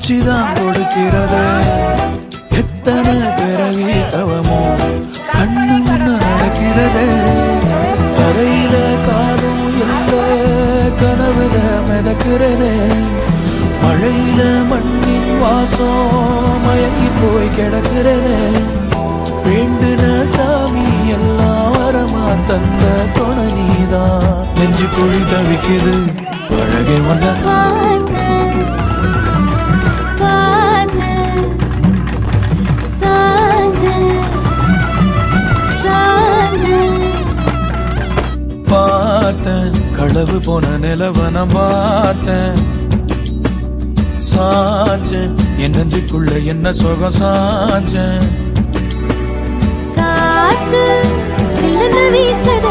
காட்சிதான் கொடுக்கிறது. எத்தனை பிறவி தவமோ கண்ணு முன்ன நடக்கிறது. கரையில காலும் இல்ல கனவுல மிதக்கிறனே. மழையில மண்ணின் வாசம் மயங்கி போய் கிடக்கிறனே. வேண்டுன சாமி எல்லாம் வரமா தந்த துணை நீதான். நெஞ்சு குழி தவிக்குது அழகே வந்த பார்த்தேன். களவு போன நிலவன பார்த்தேன். சாஞ்சேன் என் நெஞ்சுக்குள்ள என்ன சுகம் சாஞ்சேன். காத்து சிலந்து வீசத